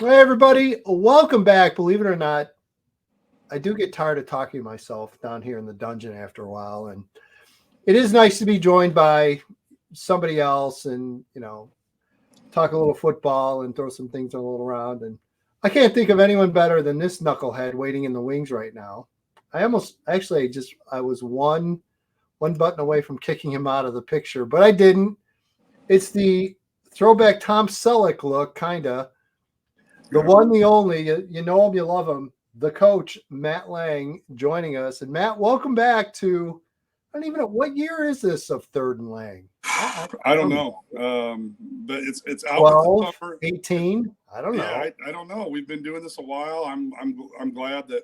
Hey, everybody. Welcome back. Believe it or not, I do get tired of talking to myself down here in the dungeon after a while. And it is nice to be joined by somebody else and, talk a little football and throw some things a little around. And I can't think of anyone better than this knucklehead waiting in the wings right now. I was one button away from kicking him out of the picture, but I didn't. It's the throwback Tom Selleck look, kind of. The one, the only, you know him, you love him, the coach, Matt Leng, joining us. And Matt, welcome back to, I don't even know, what year is this of Third and Lang? I don't know. But it's out 12, with the summer. 18? I don't know. Yeah, I don't know. We've been doing this a while. I'm glad that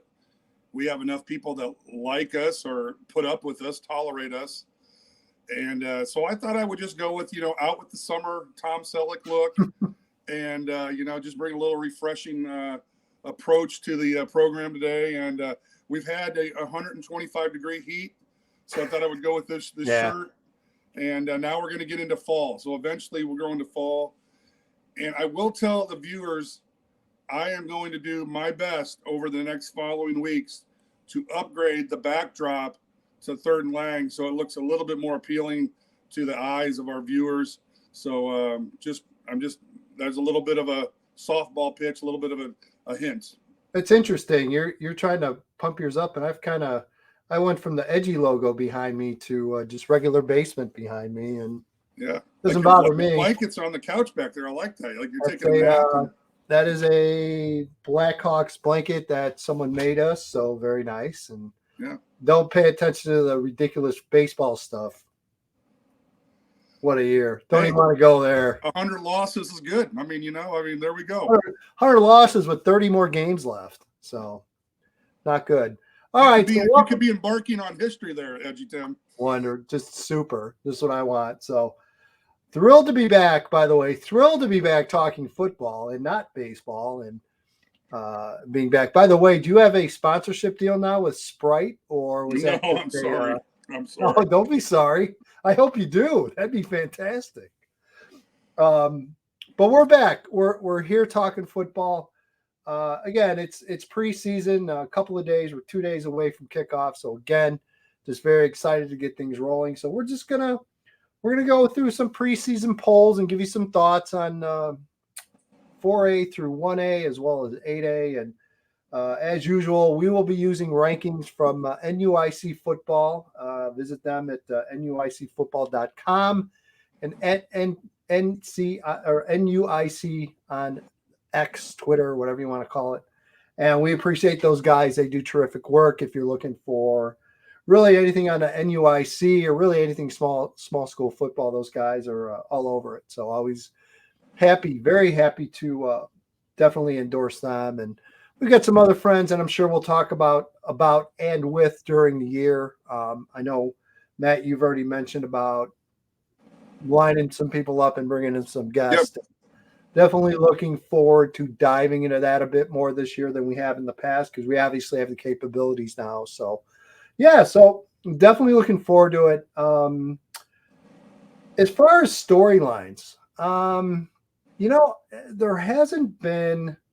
we have enough people that like us or put up with us, tolerate us. And so I thought I would just go with, out with the summer Tom Selleck look. And, just bring a little refreshing approach to the program today. And we've had a 125-degree heat, so I thought I would go with this shirt. And now we're going to get into fall. So eventually we're going to fall. And I will tell the viewers, I am going to do my best over the next following weeks to upgrade the backdrop to Third and Lang so it looks a little bit more appealing to the eyes of our viewers. So there's a little bit of a softball pitch, a little bit of a hint. It's interesting. You're trying to pump yours up, and I went from the edgy logo behind me to just regular basement behind me, and doesn't bother me. Blankets are on the couch back there. I like that. Like you're taking a nap. That is a Blackhawks blanket that someone made us, so very nice. And don't pay attention to the ridiculous baseball stuff. What a year. Don't even want to go there. 100 losses is good. I mean, there we go. 100 losses with 30 more games left. So, not good. All right. You could be embarking on history there, EDGYTIM. Wonder. Just super. This is what I want. So, thrilled to be back, by the way. Thrilled to be back talking football and not baseball and being back. By the way, do you have a sponsorship deal now with Sprite? Or was that I'm sorry. I'm sorry. Oh, don't be sorry. I hope you do. That'd be fantastic. But we're back. We're here talking football. Again, it's preseason. A couple of days. We're 2 days away from kickoff. So again, just very excited to get things rolling. So we're gonna go through some preseason polls and give you some thoughts on 4A through 1A as well as 8A. And as usual, we will be using rankings from NUIC Football. Visit them at nuicfootball.com and at NC or NUIC on X, Twitter, whatever you want to call it. And we appreciate those guys. They do terrific work. If you're looking for really anything on the NUIC or really anything small school football, those guys are all over it. So always very happy to definitely endorse them. And we've got some other friends, and I'm sure we'll talk about and with during the year. I know, Matt, you've already mentioned about lining some people up and bringing in some guests. Yep. Definitely looking forward to diving into that a bit more this year than we have in the past because we obviously have the capabilities now. So, so definitely looking forward to it. As far as storylines, there hasn't been –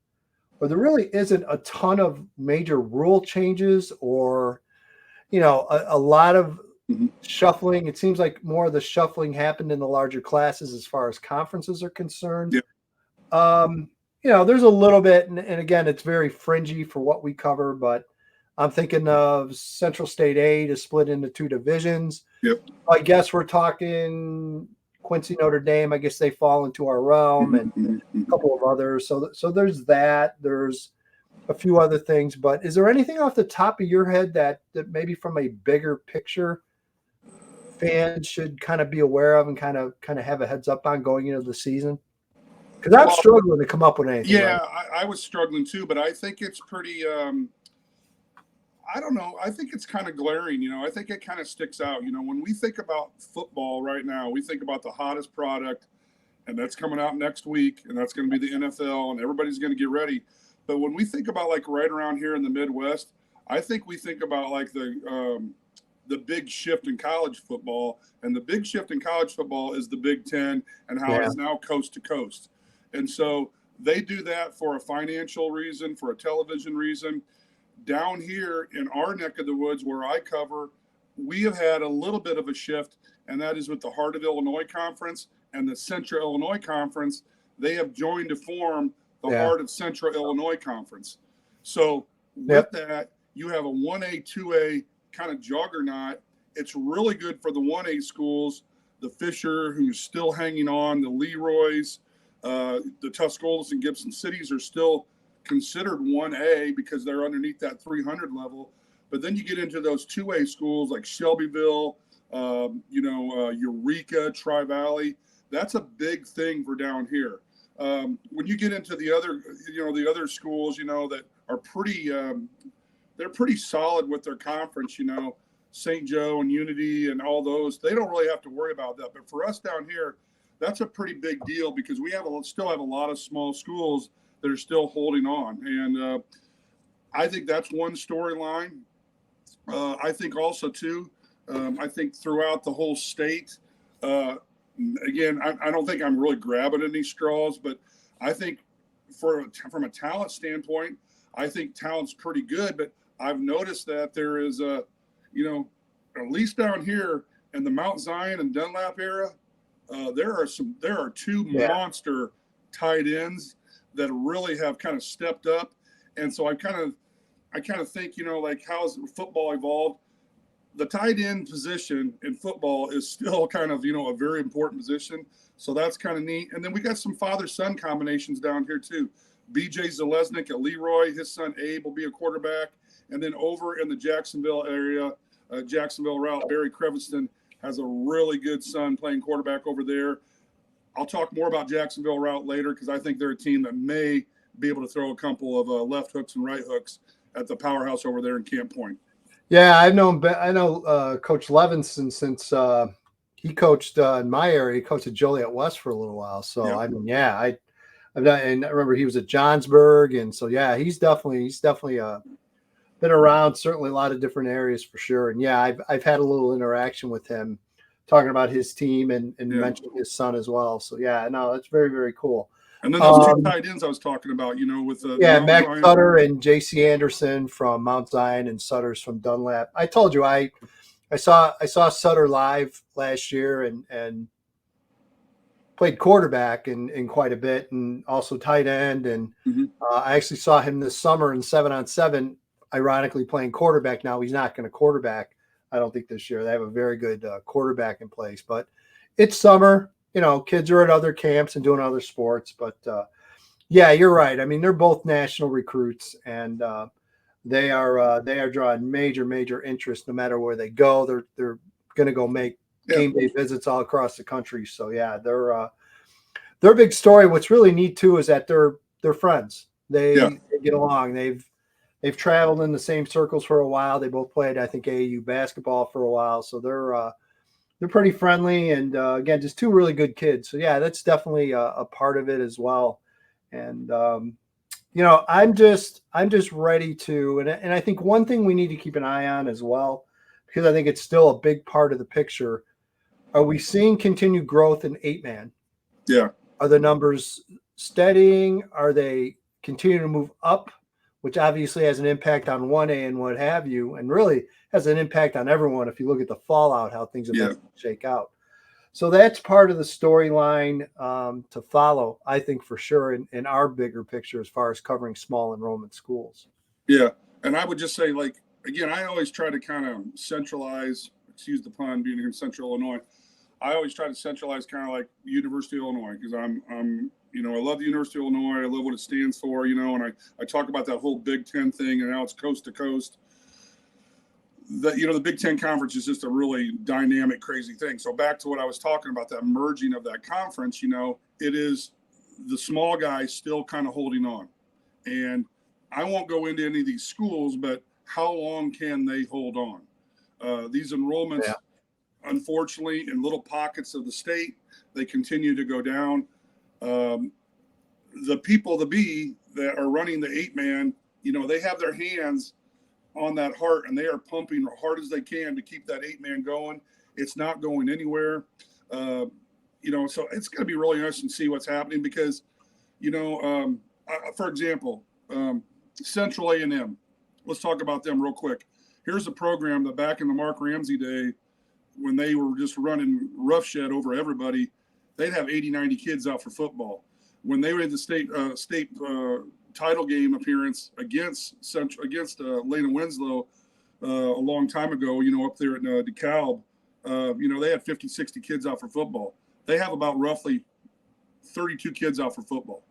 or there really isn't a ton of major rule changes or, a lot of shuffling. It seems like more of the shuffling happened in the larger classes as far as conferences are concerned. Yep. There's a little bit, and again, it's very fringy for what we cover, but I'm thinking of Central State A to split into two divisions. Yep. I guess we're talking Quincy, Notre Dame, I guess they fall into our realm, and a couple of others. So there's that. There's a few other things. But is there anything off the top of your head that maybe from a bigger picture fans should kind of be aware of and kind of have a heads up on going into the season? Because I'm struggling to come up with anything. Yeah, right. I was struggling too, but I think it's pretty I don't know. I think it's kind of glaring, I think it kind of sticks out. When we think about football right now, we think about the hottest product, and that's coming out next week, and that's going to be the NFL, and everybody's going to get ready. But when we think about like right around here in the Midwest, I think we think about like the big shift in college football, and the big shift in college football is the Big Ten and how it's now coast to coast. And so they do that for a financial reason, for a television reason. Down here in our neck of the woods where I cover, we have had a little bit of a shift, and that is with the Heart of Illinois Conference and the Central Illinois Conference. They have joined to form the Heart of Central Illinois Conference. So with that, you have a 1A, 2A kind of juggernaut. It's really good for the 1A schools, the Fisher, who's still hanging on, the Leroys, the Tuscolas and Gibson Cities are still considered 1A because they're underneath that 300 level. But then you get into those 2A schools like Shelbyville, Eureka, Tri-Valley. That's a big thing for down here. When you get into the other schools, that are pretty, they're pretty solid with their conference, St. Joe and Unity and all those, they don't really have to worry about that. But for us down here, that's a pretty big deal because we still have a lot of small schools that are still holding on. And I think that's one storyline. I think also, too, I think throughout the whole state, again, I don't think I'm really grabbing any straws, but I think from a talent standpoint, I think talent's pretty good. But I've noticed that there is at least down here in the Mount Zion and Dunlap era, there are two monster tight ends that really have kind of stepped up. And so I kind of think, how's football evolved? The tight end position in football is still kind of, a very important position. So that's kind of neat. And then we got some father-son combinations down here too. BJ Zalesnik at Leroy, his son Abe will be a quarterback. And then over in the Jacksonville area, Jacksonville route, Barry Creviston has a really good son playing quarterback over there. I'll talk more about Jacksonville route later because I think they're a team that may be able to throw a couple of left hooks and right hooks at the powerhouse over there in Camp Point. Yeah, I know Coach Levinson since he coached in my area. He coached at Joliet West for a little while. So I've done, and I remember he was at Johnsburg, and so he's definitely been around certainly a lot of different areas for sure. And I've had a little interaction with him, talking about his team and mentioning his son as well. So it's very, very cool. And then those two tight ends I was talking about, with Mac Sutter and J.C. Anderson from Mount Zion and Sutter's from Dunlap. I told you I saw Sutter live last year and played quarterback in quite a bit and also tight end. And I actually saw him this summer in 7-on-7, ironically playing quarterback. Now he's not going to quarterback, I don't think, this year. They have a very good quarterback in place, but it's summer. Kids are at other camps and doing other sports, but you're right. I mean, they're both national recruits, and they are drawing major interest no matter where they go. They're going to go make game day visits all across the country. So they're a big story. What's really neat too is that they're friends. They get along. They've traveled in the same circles for a while. They both played, I think, AAU basketball for a while, so they're pretty friendly, and again, just two really good kids. So that's definitely a part of it as well. And I'm just ready to, and I think one thing we need to keep an eye on as well, because I think it's still a big part of the picture. Are we seeing continued growth in 8-man? Yeah. Are the numbers steadying? Are they continuing to move up? Which obviously has an impact on 1A and what have you, and really has an impact on everyone if you look at the fallout, how things have shake out. So that's part of the storyline to follow, I think, for sure, in our bigger picture as far as covering small enrollment schools. Yeah, and I would just say, again, I always try to kind of centralize, excuse the pun, being here in Central Illinois, I always try to centralize kind of like University of Illinois, because I'm I love the University of Illinois. I love what it stands for, and I talk about that whole Big Ten thing and how it's coast to coast. The Big Ten conference is just a really dynamic, crazy thing. So back to what I was talking about, that merging of that conference, it is the small guys still kind of holding on. And I won't go into any of these schools, but how long can they hold on? These enrollments, unfortunately, in little pockets of the state, they continue to go down. The people, that are running the 8-man, they have their hands on that heart, and they are pumping as hard as they can to keep that 8-man going. It's not going anywhere. So it's going to be really interesting to see what's happening, because For example, Central A&M. Let's talk about them real quick. Here's a program that back in the Mark Ramsey day, when they were just running roughshed over everybody, they'd have 80, 90 kids out for football. When they were in the state title game appearance against Lena Winslow a long time ago, up there at DeKalb, they had 50, 60 kids out for football. They have about roughly 32 kids out for football.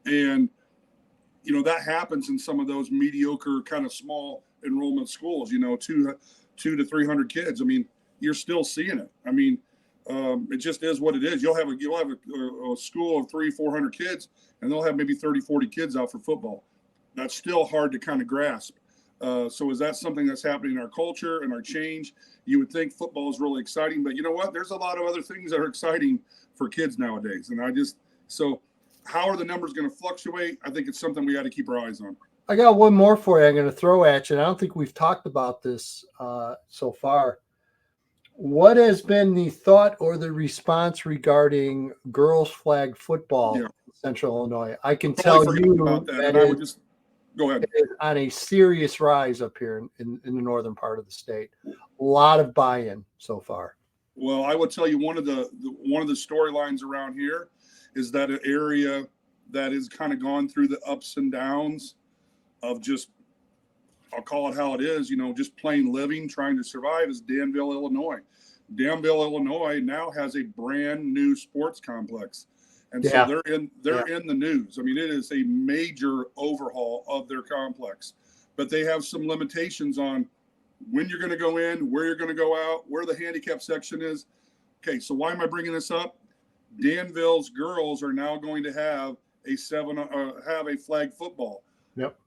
And, that happens in some of those mediocre kind of small enrollment schools, 200 to 300 kids. I mean, you're still seeing it. I mean, it just is what it is. You'll have a school of 300-400 kids, and they'll have maybe 30, 40 kids out for football. That's still hard to kind of grasp. So is that something that's happening in our culture and our change? You would think football is really exciting, but you know what? There's a lot of other things that are exciting for kids nowadays. And so how are the numbers going to fluctuate? I think it's something we got to keep our eyes on. I got one more for you I'm going to throw at you. And I don't think we've talked about this so far. What has been the thought or the response regarding girls flag football in Central Illinois? I can tell you about that, and I would just go ahead. It is on a serious rise up here in the northern part of the state. A lot of buy-in so far. Well, I would tell you one of the storylines around here is that an area that has kind of gone through the ups and downs of just, I'll call it how it is, just plain living, trying to survive, is Danville, Illinois. Danville, Illinois now has a brand new sports complex. And so they're in the news. I mean, it is a major overhaul of their complex, but they have some limitations on when you're going to go in, where you're going to go out, where the handicap section is. Okay, so why am I bringing this up? Danville's girls are now going to have a flag football. Yep.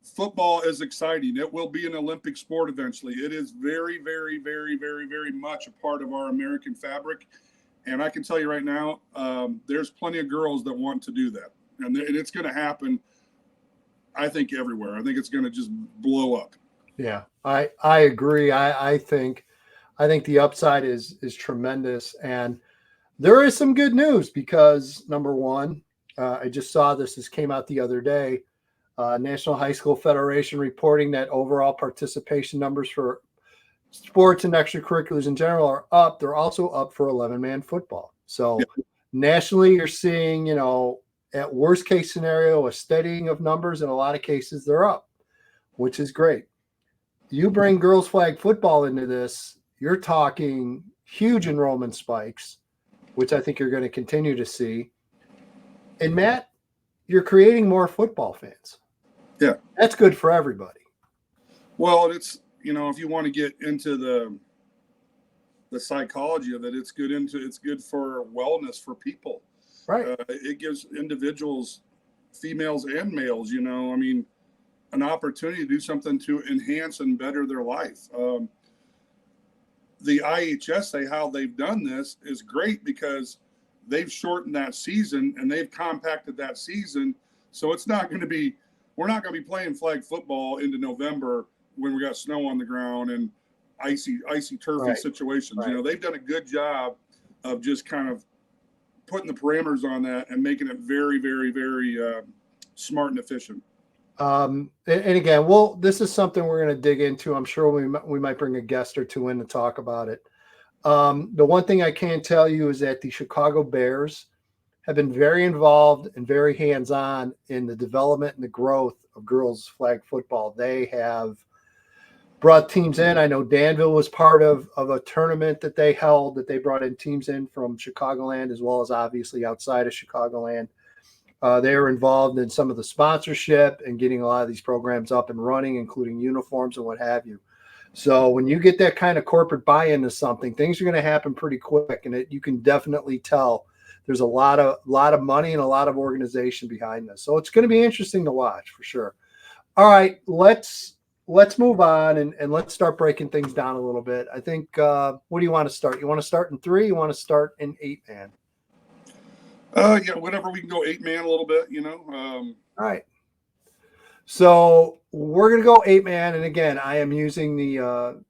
Football is exciting. It will be an Olympic sport eventually. It is very, very, very, very, very much a part of our American fabric. And I can tell you right now, there's plenty of girls that want to do that. And it's going to happen, I think, everywhere. I think it's going to just blow up. Yeah, I agree. I think the upside is tremendous. And there is some good news because, number one, I just saw this came out the other day. National High School Federation reporting that overall participation numbers for sports and extracurriculars in general are up. They're also up for 11-man football. So nationally, you're seeing, at worst case scenario, a steadying of numbers. In a lot of cases, they're up, which is great. You bring girls flag football into this, you're talking huge enrollment spikes, which I think you're going to continue to see. And Matt, you're creating more football fans. Yeah. That's good for everybody. Well, it's, if you want to get into the psychology of it, it's good for wellness for people. Right. It gives individuals, females and males, an opportunity to do something to enhance and better their life. The IHSA, how they've done this is great because they've shortened that season and they've compacted that season. So it's not going to be, we're not going to be playing flag football into November when we got snow on the ground and icy turfy situations. Right. They've done a good job of just kind of putting the parameters on that and making it very, very, very smart and efficient. And again, this is something we're going to dig into. I'm sure we might bring a guest or two in to talk about it. The one thing I can tell you is that the Chicago Bears have been very involved and very hands-on in the development and the growth of girls flag football. They have brought teams in. I know Danville was part of a tournament that they held, that they brought in teams in from Chicagoland as well as obviously outside of Chicagoland. They were involved in some of the sponsorship and getting a lot of these programs up and running, including uniforms and what have you. So when you get that kind of corporate buy-in to something, things are going to happen pretty quick, and you can definitely tell there's a lot of money and a lot of organization behind this. So it's going to be interesting to watch for sure. All right, let's move on and let's start breaking things down a little bit. I think, what do you want to start? You want to start in 3? You want to start in 8-man? Whatever. We can go 8-man a little bit, All right. So we're going to go 8-man. And again, I am using the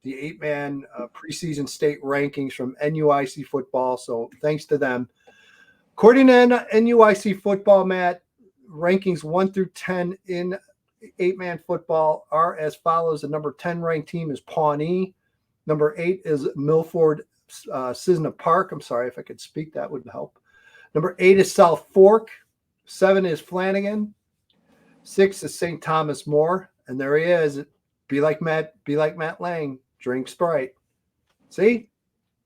8-man preseason state rankings from NUIC football. So thanks to them. According to NUIC football, Matt, rankings 1 through 10 in 8-man football are as follows. The number 10 ranked team is Pawnee. Number 8 is Milford Cisna Park. I'm sorry if I could speak. That would help. Number 8 is South Fork. 7 is Flanagan. 6 is St. Thomas More. And there he is. Be like Matt Leng. Drink Sprite. See?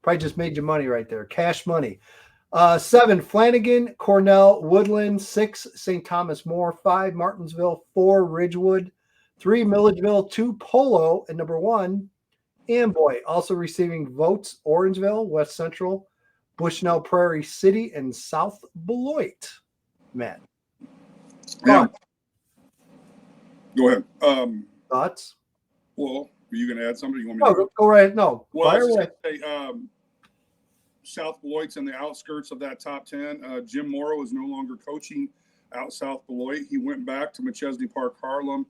Probably just made you money right there. Cash money. 7, Flanagan, Cornell, Woodland. 6, St. Thomas More. 5, Martinsville. 4, Ridgewood. 3, Milledgeville. 2, Polo. And number 1, Amboy. Also receiving votes, Orangeville, West Central, Bushnell Prairie City, and South Beloit. Matt. Yeah. Go ahead. Thoughts? Well, are you going to add something? You want me to go right. No. Well, fire away. Say, South Beloit's in the outskirts of that top 10. Jim Morrow is no longer coaching out South Beloit. He went back to McChesney Park, Harlem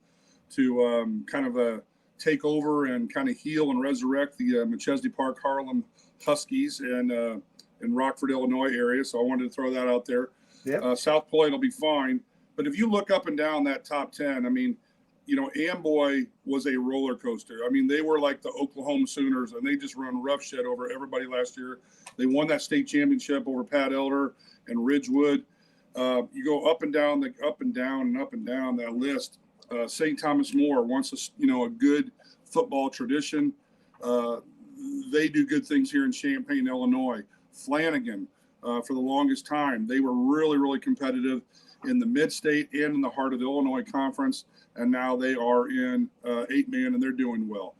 to kind of take over and kind of heal and resurrect the McChesney Park, Harlem Huskies in Rockford, Illinois area. So I wanted to throw that out there. Yep. South Beloit will be fine. But if you look up and down that top 10, I mean, you know, Amboy was a roller coaster. I mean, they were like the Oklahoma Sooners, and they just run roughshod over everybody last year. They won that state championship over Pat Elder and Ridgewood. You go up and down that list. St. Thomas More wants a good football tradition. They do good things here in Champaign, Illinois. Flanagan, for the longest time, they were really, really competitive in the mid-state and in the heart of the Illinois Conference, and now they are in 8-man, and they're doing well.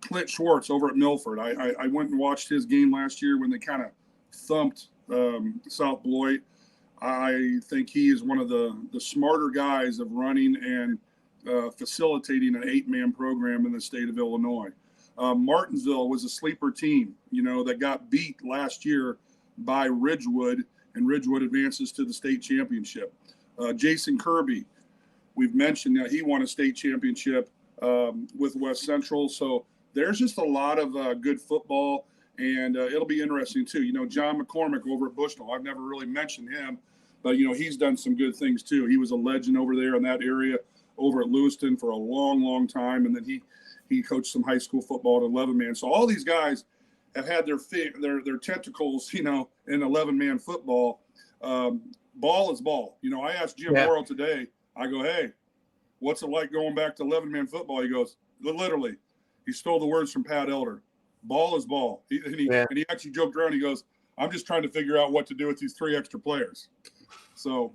Clint Schwartz over at Milford. I went and watched his game last year when they kind of thumped South Beloit. I think he is one of the smarter guys of running and facilitating an 8-man program in the state of Illinois. Martinsville was a sleeper team, that got beat last year by Ridgewood, and Ridgewood advances to the state championship. Jason Kirby, we've mentioned that he won a state championship with West Central. So there's just a lot of good football, and it'll be interesting too. John McCormick over at Bushnell, I've never really mentioned him, but he's done some good things too. He was a legend over there in that area over at Lewiston for a long, long time, and then he coached some high school football at 11-man. So all these guys have had their tentacles, in 11-man football. Ball is ball. I asked Jim Morrow today, I go, hey, what's it like going back to 11-man football? He goes, literally, he stole the words from Pat Elder. Ball is ball. And he actually joked around. He goes, I'm just trying to figure out what to do with these 3 extra players. So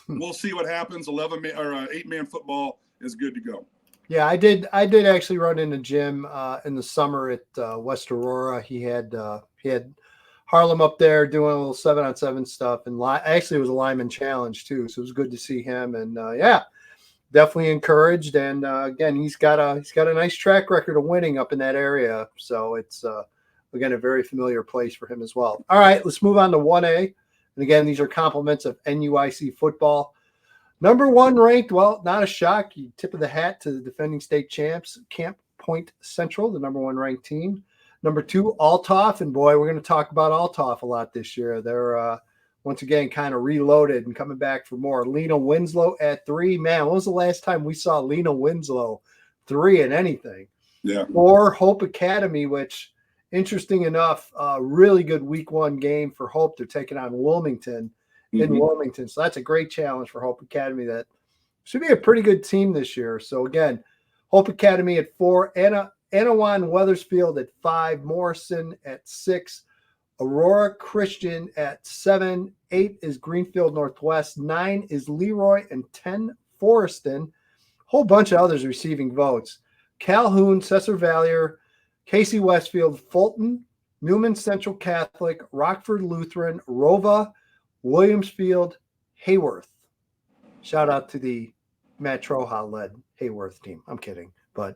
we'll see what happens. 11-man or 8-man football is good to go. Yeah, I did actually run into Jim in the summer at West Aurora. He had Harlem up there doing a little 7-on-7 stuff, and actually it was a lineman challenge too. So it was good to see him, and definitely encouraged. And again, he's got a nice track record of winning up in that area. So it's again a very familiar place for him as well. All right, let's move on to 1A. And again, these are compliments of NUIC football. Number 1 ranked, well, not a shock. You tip of the hat to the defending state champs, Camp Point Central, the number 1 ranked team. Number 2, Althoff, and boy, we're going to talk about Althoff a lot this year. They're once again kind of reloaded and coming back for more. Lena Winslow at 3. Man, when was the last time we saw Lena Winslow 3 in anything? Yeah. 4, Hope Academy, which, interesting enough, really good week 1 game for Hope. They're taking on Wilmington. In Wilmington. So that's a great challenge for Hope Academy. That should be a pretty good team this year. So again, Hope Academy at 4, Anawan Weathersfield at 5, Morrison at 6, Aurora Christian at 7, 8 is Greenfield Northwest, 9 is Leroy, and 10 Forreston. Whole bunch of others receiving votes. Calhoun, Cesar Valier, Casey Westfield, Fulton, Newman Central Catholic, Rockford Lutheran, Rova, Williamsfield, Hayworth. Shout out to the Matt Troha-led Hayworth team. I'm kidding, but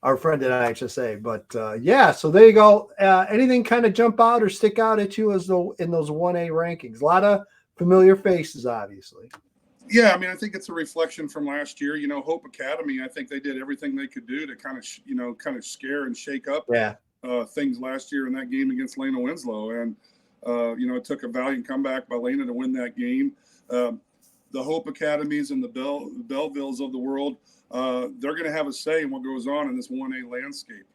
our friend at IHSA. But so there you go. Anything kind of jump out or stick out at you as though in those 1A rankings? A lot of familiar faces, obviously. Yeah, I mean, I think it's a reflection from last year. Hope Academy, I think they did everything they could do to kind of scare and shake up things last year in that game against Lena Winslow. And It took a valiant comeback by Lena to win that game. The Hope Academies and the Bellevilles of the world, they're going to have a say in what goes on in this 1A landscape.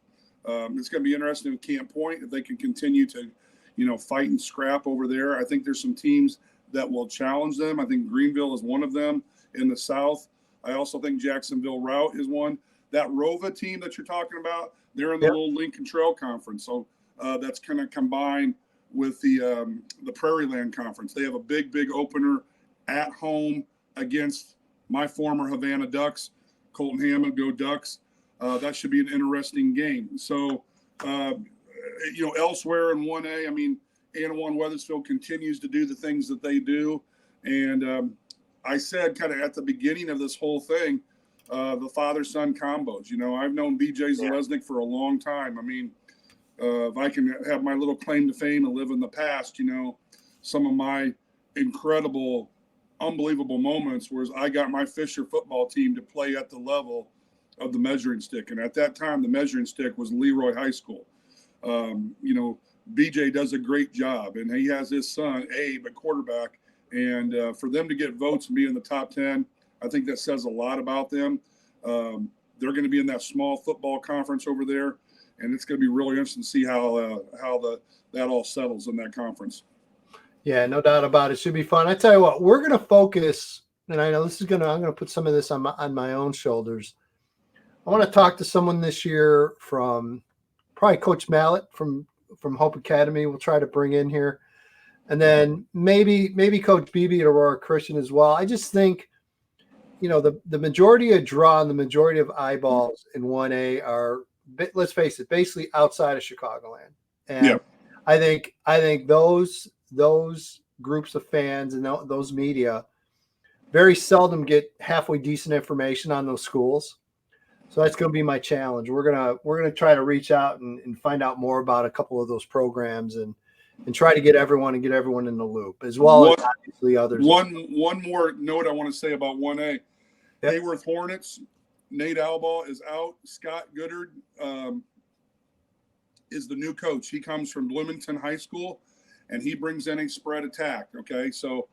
It's going to be interesting with Camp Point if they can continue to, fight and scrap over there. I think there's some teams that will challenge them. I think Greenville is one of them in the South. I also think Jacksonville Route is one. That ROVA team that you're talking about, they're in the little Lincoln Trail Conference. So that's kind of combined with the Prairie Land Conference. They have a big opener at home against my former Havana Ducks. Colton Hammond, go Ducks. That should be an interesting game. So, elsewhere in 1A, Anawan Weathersfield continues to do the things that they do. And I said kind of at the beginning of this whole thing, the father-son combos. I've known BJ Zalesnik for a long time. If I can have my little claim to fame and live in the past, some of my incredible, unbelievable moments was I got my Fisher football team to play at the level of the measuring stick. And at that time, the measuring stick was Leroy High School. BJ does a great job, and he has his son, Abe, at quarterback. And for them to get votes and be in the top 10, I think that says a lot about them. They're going to be in that small football conference over there, and it's going to be really interesting to see how that all settles in that conference. Yeah, no doubt about it. Should be fun. I tell you what, we're going to focus, and I know I'm going to put some of this on my own shoulders. I want to talk to someone this year from probably Coach Mallett from Hope Academy. We'll try to bring in here. And then maybe Coach Beebe at Aurora Christian as well. I just think, the majority of draw and the majority of eyeballs in 1A are, let's face it, basically outside of Chicagoland. And I think those groups of fans and those media very seldom get halfway decent information on those schools. So that's going to be my challenge. We're gonna try to reach out and find out more about a couple of those programs and try to get everyone in the loop, as well as obviously others. One more note I want to say about 1A. Yep. Hayworth Hornets, Nate Albaugh is out. Scott Goodard is the new coach. He comes from Bloomington High School, and he brings in a spread attack. Okay, so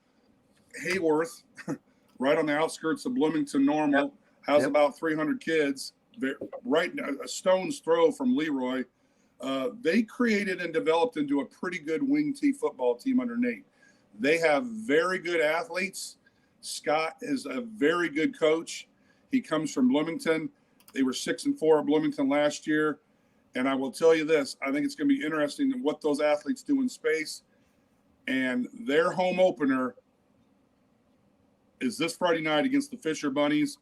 Hayworth, right on the outskirts of Bloomington Normal, has about 300 kids, right a stone's throw from Leroy. They created and developed into a pretty good wing T football team under Nate. They have very good athletes. Scott is a very good coach. He comes from Bloomington. They were 6-4 at Bloomington last year. And I will tell you this, I think it's going to be interesting in what those athletes do in space. And their home opener is this Friday night against the Fisher Bunnies.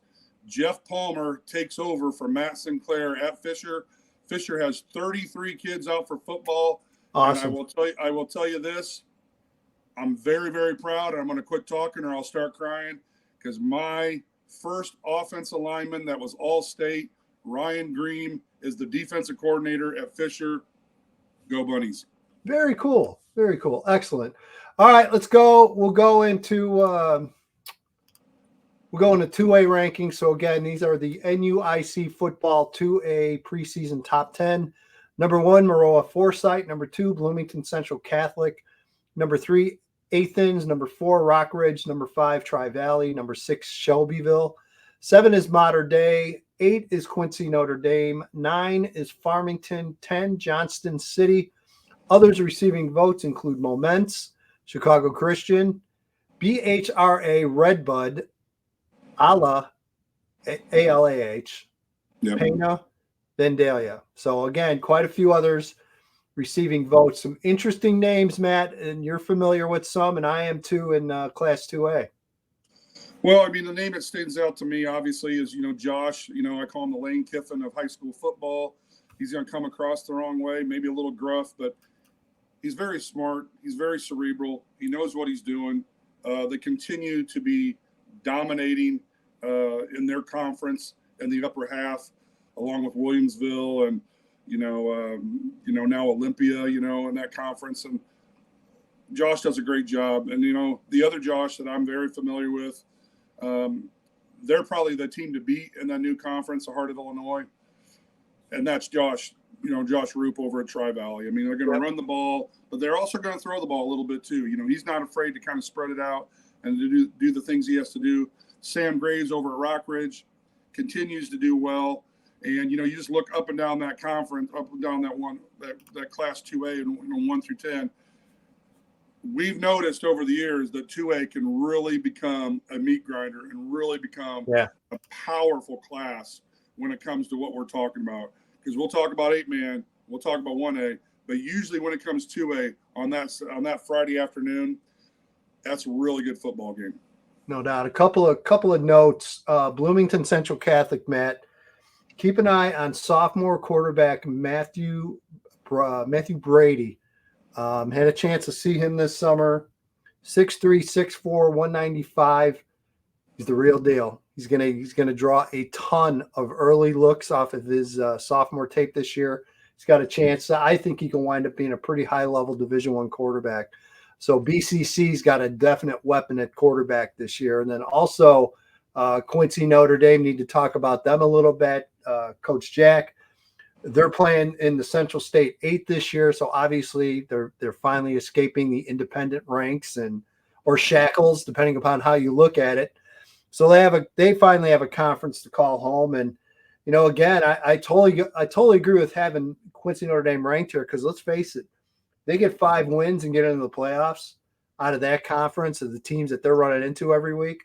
Jeff Palmer takes over for Matt Sinclair at Fisher. Fisher has 33 kids out for football. Awesome. And I will tell you this. I'm very, very proud. And I'm going to quit talking or I'll start crying, because my first offensive lineman that was all-state, Ryan Green, is the defensive coordinator at Fisher. Go Bunnies. Very cool. Very cool. Excellent. All right, let's go. We'll go into 2A rankings. So again, these are the NUIC football 2A preseason top 10. Number 1, Maroa Forsyth. Number 2, Bloomington Central Catholic. Number 3, Athens. Number 4, Rockridge. Number 5, Tri-Valley. Number 6, Shelbyville. 7 is Mater Dei. 8 is Quincy Notre Dame. 9 is Farmington. 10, Johnston City. Others receiving votes include Moments, Chicago Christian, BHRA Redbud, ALAH, Pena, Vandalia. So again, quite a few others receiving votes. Some interesting names, Matt, and you're familiar with some, and I am too in Class 2A. Well, the name that stands out to me, obviously, is, Josh. I call him the Lane Kiffin of high school football. He's going to come across the wrong way, maybe a little gruff, but he's very smart. He's very cerebral. He knows what he's doing. They continue to be dominating in their conference in the upper half, along with Williamsville and now Olympia, in that conference. And Josh does a great job. And the other Josh that I'm very familiar with, they're probably the team to beat in that new conference, the Heart of Illinois, and that's Josh Josh Roop over at Tri-Valley. I mean, they're going to run the ball, but they're also going to throw the ball a little bit too. He's not afraid to kind of spread it out and to do the things he has to do. Sam Graves over at Rockridge continues to do well. And, you just look up and down that conference, up and down that class 2A and 1 through 10. We've noticed over the years that 2A can really become a meat grinder and really become a powerful class when it comes to what we're talking about. Because we'll talk about 8-man, we'll talk about 1A, but usually when it comes 2A on that Friday afternoon, that's a really good football game. No doubt. A couple of notes. Bloomington Central Catholic, Matt. Keep an eye on sophomore quarterback Matthew Brady. Had a chance to see him this summer. 6'3", 6'4", 195. He's the real deal. He's gonna draw a ton of early looks off of his sophomore tape this year. He's got a chance. I think he can wind up being a pretty high-level Division I quarterback. So BCC's got a definite weapon at quarterback this year. And then also Quincy Notre Dame, need to talk about them a little bit. Coach Jack, they're playing in the Central State 8 this year. So obviously they're finally escaping the independent ranks or shackles, depending upon how you look at it. So they finally have a conference to call home. And, again, I totally agree with having Quincy Notre Dame ranked here, because let's face it, they get 5 wins and get into the playoffs out of that conference of the teams that they're running into every week.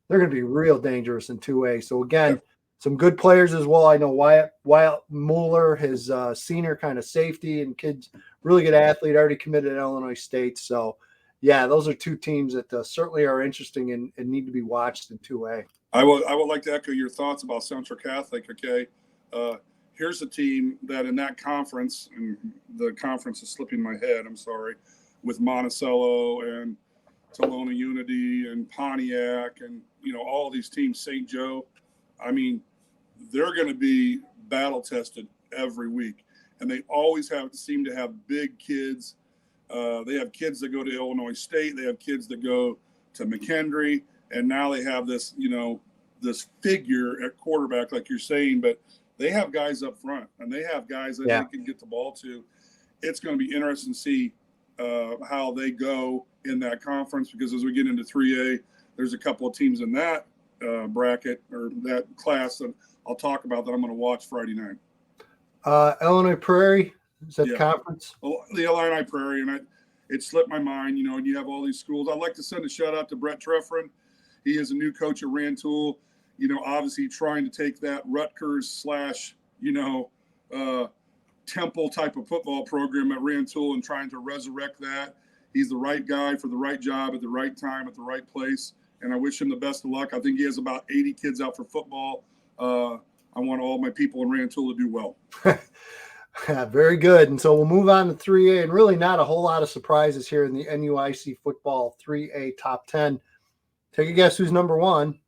They're going to be real dangerous in 2A. So again, some good players as well. I know Wyatt Mueller, his senior kind of safety, and kid's really good athlete, already committed at Illinois State. So yeah, those are 2 teams that certainly are interesting and need to be watched in 2A. I would like to echo your thoughts about Central Catholic. Okay. Here's a team that in that conference, and the conference is slipping my head, I'm sorry, with Monticello and Tolona Unity and Pontiac and, all these teams, St. Joe. I mean, they're going to be battle tested every week. And they always seem to have big kids. They have kids that go to Illinois State. They have kids that go to McHenry. And now they have this, this figure at quarterback, like you're saying, but they have guys up front and they have guys that they can get the ball to. It's going to be interesting to see how they go in that conference, because as we get into 3A, there's a couple of teams in that bracket or that class that I'll talk about that I'm going to watch Friday night. Illinois Prairie, is that the conference? Well, the Illinois Prairie, and it slipped my mind, and you have all these schools. I'd like to send a shout out to Brett Treffren. He is a new coach at Rantoul, obviously trying to take that Rutgers / Temple type of football program at Rantoul and trying to resurrect that. He's the right guy for the right job at the right time at the right place. And I wish him the best of luck. I think he has about 80 kids out for football. I want all my people in Rantoul to do well. Very good. And so we'll move on to 3A, and really not a whole lot of surprises here in the NUIC football 3A top 10. Take a guess who's number 1.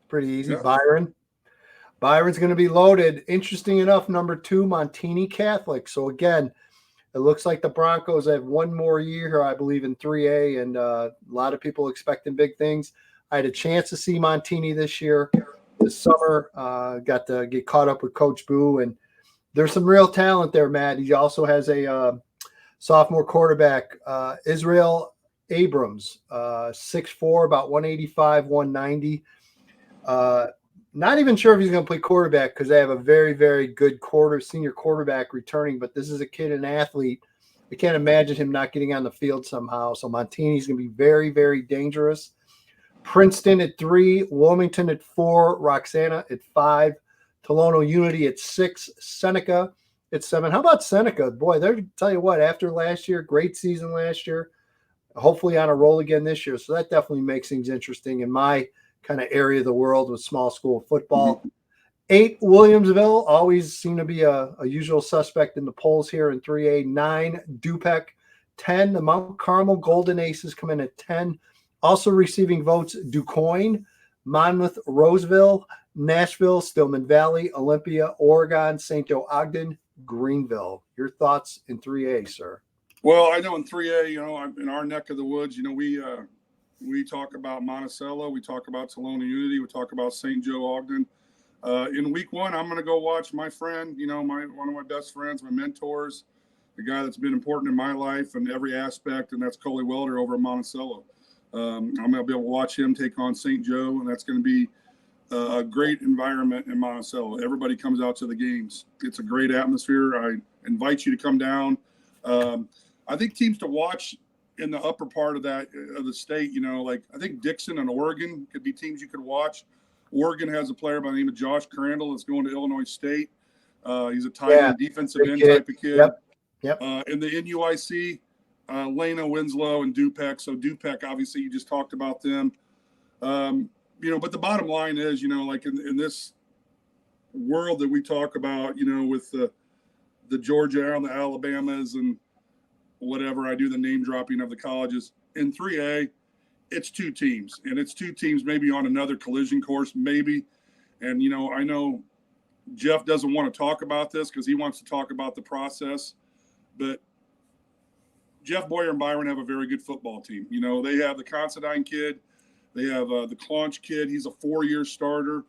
Pretty easy. Yeah. Byron's going to be loaded. Interesting enough, number 2, Montini Catholic. So again, it looks like the Broncos have one more year here, I believe, in 3A, and a lot of people expecting big things. I had a chance to see Montini this summer. Got to get caught up with Coach Boo, and there's some real talent there, Matt. He also has a sophomore quarterback, Israel Abrams, 6'4", about 185, 190. Not even sure if he's going to play quarterback, because they have a very, very good senior quarterback returning, but this is a kid, an athlete. I can't imagine him not getting on the field somehow. So Montini's going to be very, very dangerous. Princeton at 3, Wilmington at 4, Roxana at 5, Tolono Unity at 6, Seneca at 7. How about Seneca? Boy, they're tell you what, after last year, great season last year, hopefully on a roll again this year. So that definitely makes things interesting in my kind of area of the world with small school football. 8, Williamsville, always seem to be a usual suspect in the polls here in 3A. 9, Dupec. 10, the Mount Carmel Golden Aces come in at 10. Also receiving votes, DuQuoin, Monmouth, Roseville, Nashville, Stillman Valley, Olympia, Oregon, St. Joe Ogden, Greenville. Your thoughts in 3A, sir? Well, I know in 3A, in our neck of the woods, we talk about Monticello, we talk about Tolona Unity, we talk about St. Joe Ogden. In week 1, I'm going to go watch my friend, one of my best friends, my mentors, the guy that's been important in my life in every aspect, and that's Coley Welder over at Monticello. I'm going to be able to watch him take on St. Joe, and that's going to be a great environment in Monticello. Everybody comes out to the games. It's a great atmosphere. I invite you to come down. I think teams to watch in the upper part of the state, like I think Dixon and Oregon could be teams you could watch. Oregon has a player by the name of Josh Crandall that's going to Illinois State. He's a tight end, defensive end type of kid. Yep. In the NUIC, Lena, Winslow, and Dupek. So Dupek, obviously, you just talked about them. But the bottom line is, like in this world that we talk about, with the Georgia and the Alabamas and whatever, I do the name dropping of the colleges. In 3A, it's 2 teams, and it's 2 teams maybe on another collision course, maybe. And, I know Jeff doesn't want to talk about this because he wants to talk about the process, but Jeff Boyer and Byron have a very good football team. They have the Considine kid. They have the Claunch kid. He's a 4-year starter.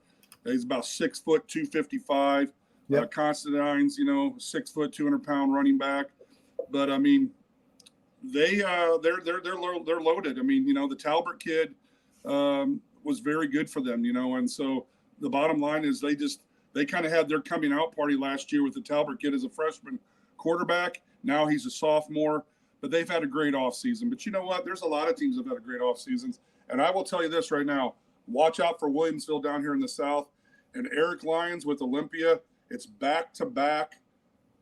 He's about 6 foot, 255. Yep. Considine's, 6 foot, 200-pound running back. But I mean, they're loaded. I mean, the Talbert kid was very good for them, and so the bottom line is they kind of had their coming out party last year with the Talbot kid as a freshman quarterback. Now he's a sophomore, but they've had a great offseason. But you know what? There's a lot of teams that have had a great offseasons. And I will tell you this right now, watch out for Williamsville down here in the South and Eric Lyons with Olympia. It's back-to-back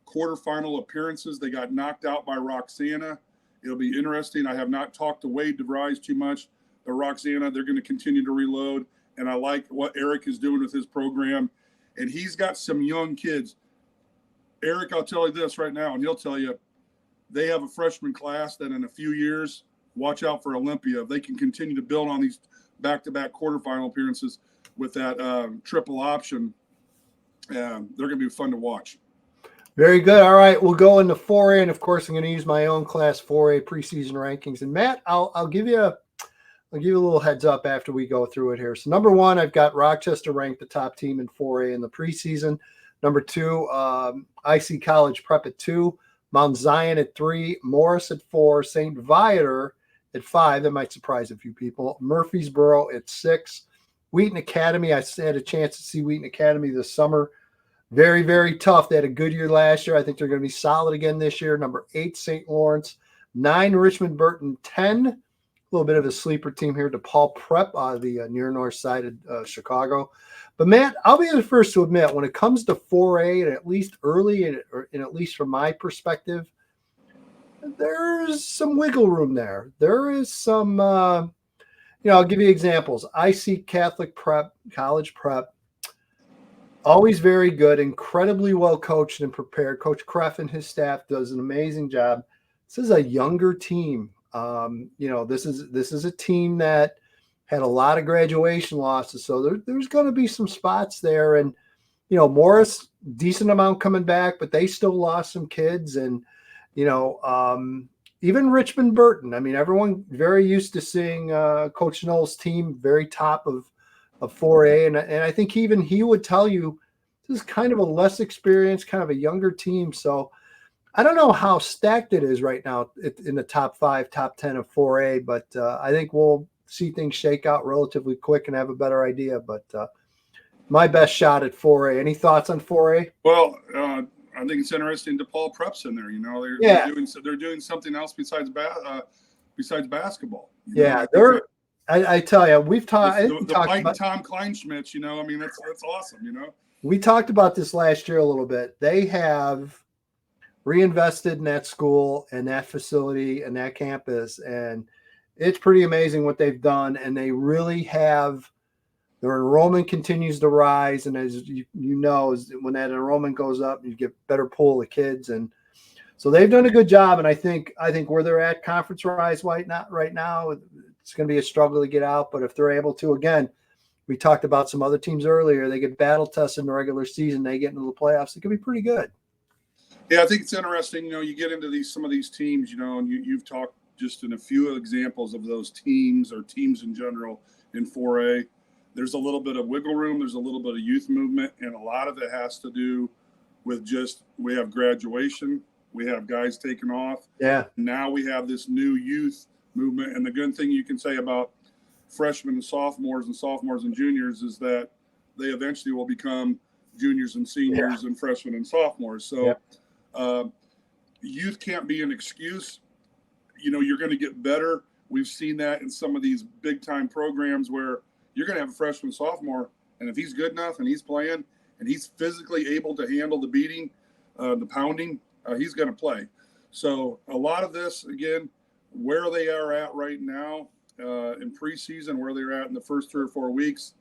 quarterfinal appearances. They got knocked out by Roxana. It'll be interesting. I have not talked to Wade DeVries too much, but Roxana, they're going to continue to reload. And I like what Eric is doing with his program. And he's got some young kids. Eric, I'll tell you this right now, and he'll tell you, they have a freshman class that in a few years, watch out for Olympia. If they can continue to build on these back-to-back quarterfinal appearances with that triple option, they're going to be fun to watch. Very good. All right, we'll go into 4A, and of course, I'm going to use my own Class 4A preseason rankings. And Matt, I'll give you a little heads up after we go through it here. So number 1, I've got Rochester ranked the top team in 4A in the preseason. Number 2, IC College Prep at 2, Mount Zion at 3, Morris at 4, St. Viator at 5. That might surprise a few people. Murfreesboro at 6, Wheaton Academy. I had a chance to see Wheaton Academy this summer. Very, very tough. They had a good year last year. I think they're going to be solid again this year. Number 8, St. Lawrence. 9, Richmond Burton. 10, a little bit of a sleeper team here, DePaul Prep out of the near north side of Chicago. But, Matt, I'll be the first to admit, when it comes to 4A, and at least early, and at least from my perspective, there's some wiggle room there. There is some, I'll give you examples. I see Catholic Prep, College Prep, always very good, incredibly well coached and prepared. Coach Kreff and his staff does an amazing job. This is a younger team. This is a team that had a lot of graduation losses, so there's going to be some spots there. And Morris, decent amount coming back, but they still lost some kids. And even Richmond Burton. I mean, everyone very used to seeing Coach Knoll's team very top of 4A, and I think even he would tell you this is kind of a less experienced, kind of a younger team. So I don't know how stacked it is right now in the top 5, top 10 of 4A, but I think we'll see things shake out relatively quick and have a better idea. But my best shot at 4A. Any thoughts on 4A? Well, I think it's interesting. DePaul Prep's in there. They're doing something else besides basketball. I tell you, we've talked. The fight about Tom Kleinschmidt. That's awesome. We talked about this last year a little bit. They have reinvested in that school and that facility and that campus, and it's pretty amazing what they've done. And they really have. Their enrollment continues to rise, and as when that enrollment goes up, you get better pool of kids, and so they've done a good job. And I think where they're at conference-wise right now, it's going to be a struggle to get out. But if they're able to, again, we talked about some other teams earlier. They get battle tested in the regular season. They get into the playoffs. It could be pretty good. Yeah, I think it's interesting. You get into some of these teams. And you've talked just in a few examples of those teams or teams in general in 4A. there's a little bit of wiggle room. There's a little bit of youth movement, and a lot of it has to do with just we have graduation, we have guys taking off. Yeah. Now we have this new youth movement, and the good thing you can say about freshmen and sophomores and juniors is that they eventually will become juniors and seniors and freshmen and sophomores. So youth can't be an excuse. You're going to get better. We've seen that in some of these big time programs where you're going to have a freshman, sophomore, and if he's good enough and he's playing and he's physically able to handle the beating, the pounding, he's going to play. So a lot of this, again, where they are at right now in preseason, where they're at in the first 3 or 4 weeks,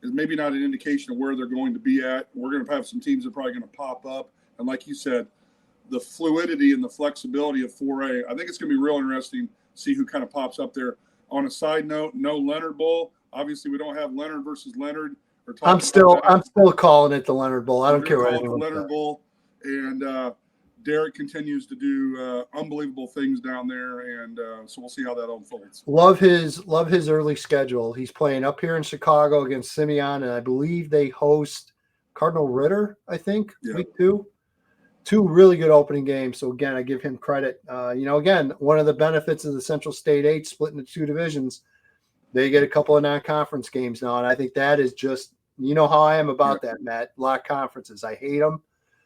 is maybe not an indication of where they're going to be at. We're going to have some teams that are probably going to pop up. And like you said, the fluidity and the flexibility of 4A, I think it's going to be real interesting to see who kind of pops up there. On a side note, no Leonard Bowl. Obviously, we don't have Leonard versus Leonard. I'm still calling it the Leonard Bowl. I don't care what anyone says. Leonard Bowl, and Derek continues to do unbelievable things down there, and so we'll see how that unfolds. Love his early schedule. He's playing up here in Chicago against Simeon, and I believe they host Cardinal Ritter, I think, week 2. 2 really good opening games. So again, I give him credit. Again, one of the benefits of the Central State 8 split into 2 divisions, they get a couple of non-conference games now, and I think that is just, how I am about that, Matt. A lot of conferences, I hate them.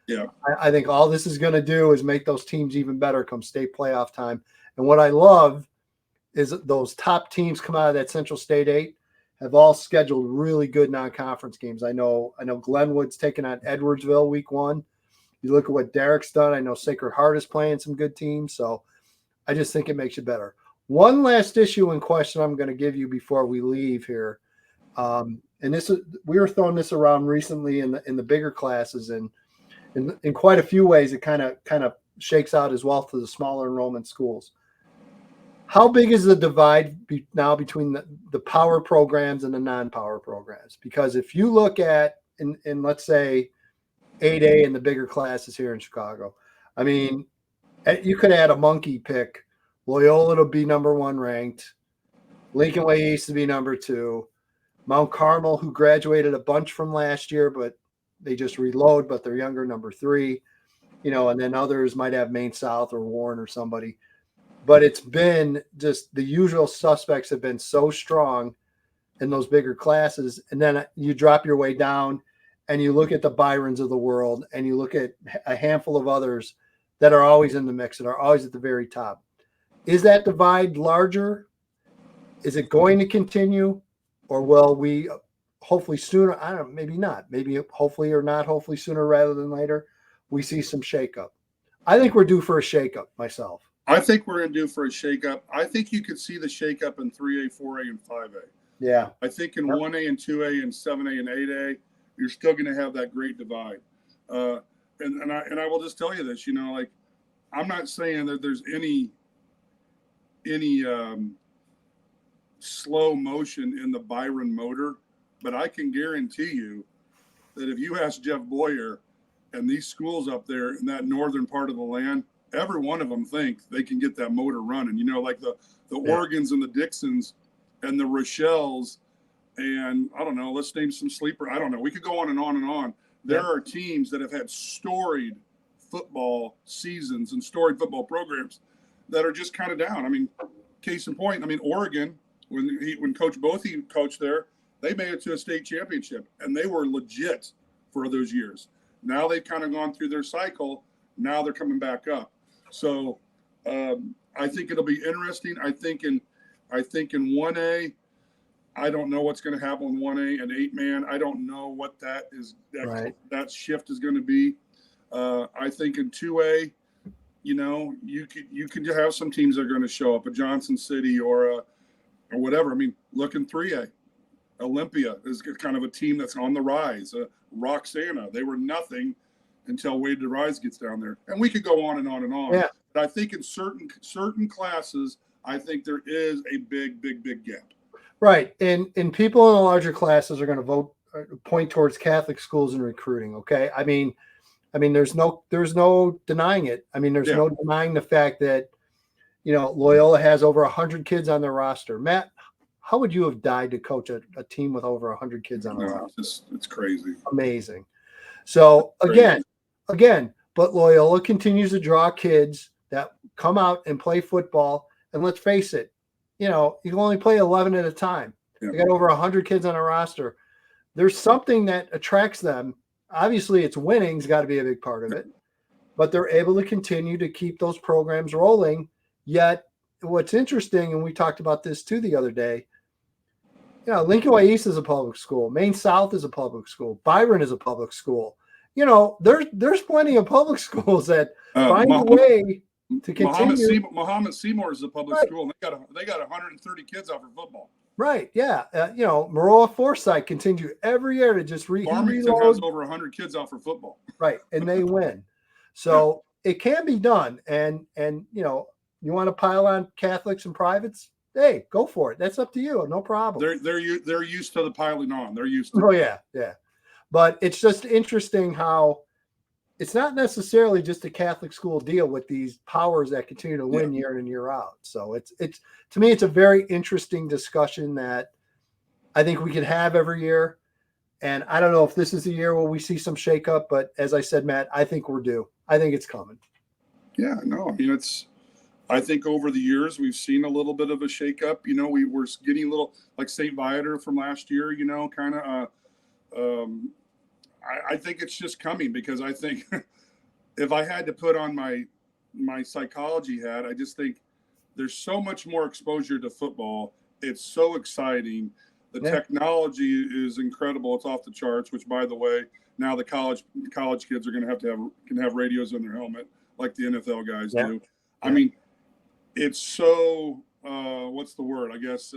Yeah, I think all this is going to do is make those teams even better come state playoff time. And what I love is those top teams come out of that Central State 8 have all scheduled really good non-conference games. I know Glenwood's taking on Edwardsville week 1. You look at what Derek's done. I know Sacred Heart is playing some good teams. So I just think it makes you better. One last issue and question I'm going to give you before we leave here. And this is, we were throwing this around recently in the bigger classes, and in quite a few ways, it kind of shakes out as well to the smaller enrollment schools. How big is the divide now between the power programs and the non-power programs? Because if you look at in let's say 8A in the bigger classes here in Chicago, I mean, you could add a monkey pick. Loyola to be number 1 ranked. Lincoln Way East to be number 2. Mount Carmel, who graduated a bunch from last year, but they just reload, but they're younger, number 3. And then others might have Maine South or Warren or somebody. But it's been just the usual suspects have been so strong in those bigger classes. And then you drop your way down and you look at the Byrons of the world and you look at a handful of others that are always in the mix and are always at the very top. Is that divide larger? Is it going to continue? Or will we hopefully sooner? I don't know, maybe not. Maybe hopefully or not, hopefully sooner rather than later, we see some shakeup. I think we're due for a shakeup myself. I think we're due for a shakeup. I think you could see the shakeup in 3A, 4A, and 5A. Yeah. I think in 1A and 2A and 7A and 8A, you're still going to have that great divide. And I will just tell you this, I'm not saying that there's any slow motion in the Byron motor, but I can guarantee you that if you ask Jeff Boyer and these schools up there in that northern part of the land, every one of them think they can get that motor running. Like the Oregons and the Dixons and the Rochelles, and I don't know, let's name some sleeper. I don't know. We could go on and on and on. There are teams that have had storied football seasons and storied football programs that are just kind of down. I mean, case in point, Oregon, when Coach Bothy coached there, they made it to a state championship, and they were legit for those years. Now they've kind of gone through their cycle. Now they're coming back up. So I think it'll be interesting. I think in 1A, I don't know what's going to happen with 1A and 8-man. I don't know what that is. That shift is going to be. I think in 2A, you could have some teams that are going to show up, a Johnson City or whatever. Look in 3A. Olympia is kind of a team that's on the rise. Roxana, they were nothing until Wade DeVries gets down there. And we could go on and on and on. Yeah. But I think in certain classes, I think there is a big gap. Right. And people in the larger classes are going to point towards Catholic schools and recruiting. Okay. I mean, there's no denying it. There's no denying the fact that, Loyola has over 100 kids on their roster. Matt, how would you have died to coach a team with over 100 kids on a roster? It's crazy. Amazing. So again, but Loyola continues to draw kids that come out and play football. And let's face it, you can only play 11 at a time. Yeah. You got over 100 kids on a roster. There's something that attracts them. Obviously, it's winning's got to be a big part of it, but they're able to continue to keep those programs rolling. Yet, what's interesting, and we talked about this too the other day, Lincoln Way East is a public school. Maine South is a public school. Byron is a public school. There's plenty of public schools that find a way to continue. Muhammad Seymour is a public school, and they got 130 kids out for football. Right, yeah. Maroa Forsyth continue every year to just Farmington has over 100 kids out for football. Right, and they win. So it can be done. And you want to pile on Catholics and privates? Hey, go for it. That's up to you. No problem. They're used to the piling on. They're used to. Oh yeah. But it's just interesting how it's not necessarily just a Catholic school deal with these powers that continue to win year in and year out. So it's to me, it's a very interesting discussion that I think we could have every year. And I don't know if this is the year where we see some shakeup, but as I said, Matt, I think we're due. I think it's coming. Yeah, no, I think over the years we've seen a little bit of a shakeup. We were getting a little like St. Viator from last year. Kind of. I think it's just coming because I think if I had to put on my psychology hat, I just think there's so much more exposure to football. It's so exciting. The technology is incredible. It's off the charts. Which, by the way, now the college kids are going to can have radios in their helmet like the NFL guys do. I mean, it's so what's the word? I guess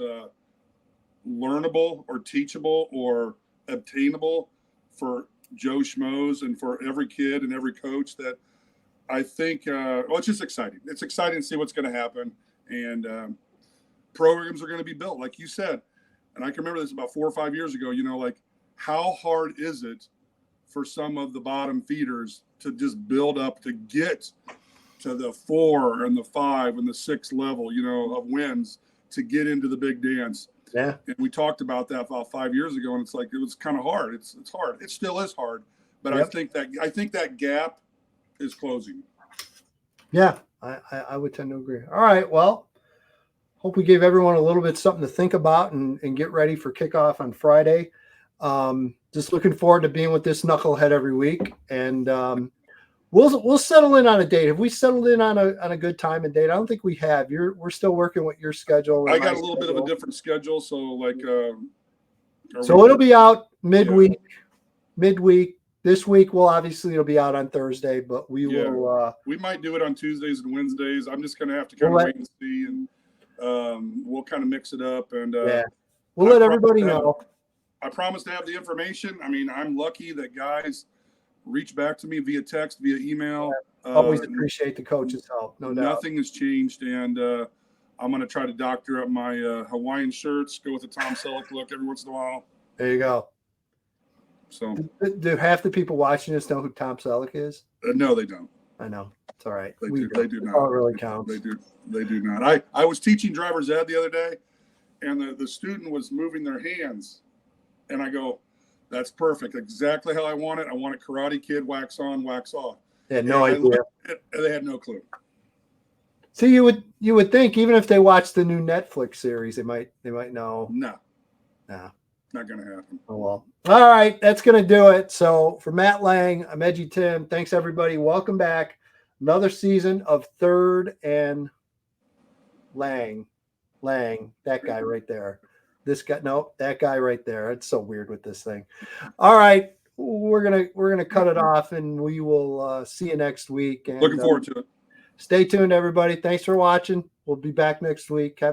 learnable or teachable or obtainable for Joe Schmoes and for every kid and every coach that I think, it's just exciting. It's exciting to see what's going to happen. And programs are going to be built, like you said. And I can remember this about 4 or 5 years ago, like how hard is it for some of the bottom feeders to just build up to get to the 4 and the 5 and the 6 level, of wins to get into the big dance. Yeah. And we talked about that about 5 years ago, and it's like, it was kind of hard. It's hard. It still is hard. But I think that gap is closing. Yeah, I would tend to agree. All right. Well, hope we gave everyone a little bit something to think about and get ready for kickoff on Friday. Just looking forward to being with this knucklehead every week. And we'll settle in on a date. Have we settled in on a good time and date? I don't think we have. We're still working with your schedule. I got a little bit of a different schedule, so like. So it'll be out midweek. This week it'll be out on Thursday, but we will. We might do it on Tuesdays and Wednesdays. I'm just going to have to kind of wait and see, and we'll kind of mix it up. And we'll let everybody know. I promise to have the information. I mean, I'm lucky that guys reach back to me via text, via email. Always appreciate the coach's help. No doubt. Nothing has changed, and I'm going to try to doctor up my Hawaiian shirts, go with the Tom Selleck look every once in a while. There you go. So, do half the people watching us know who Tom Selleck is? No, they don't. I know. It's all right. They do not. All it really counts. They do not. I was teaching driver's ed the other day, and the student was moving their hands, and I go, "That's perfect. Exactly how I want it. I want it Karate Kid, wax on, wax off." They had no idea. They had no clue. See, you would think even if they watched the new Netflix series, they might know. No. Not going to happen. Oh, well. All right. That's going to do it. So for Matt Leng, I'm EDGYTIM. Thanks, everybody. Welcome back. Another season of Third and Leng. That guy right there. That guy right there. It's so weird with this thing. All right. We're gonna cut it off, and we will see you next week. And, looking forward to it. Stay tuned, everybody. Thanks for watching. We'll be back next week.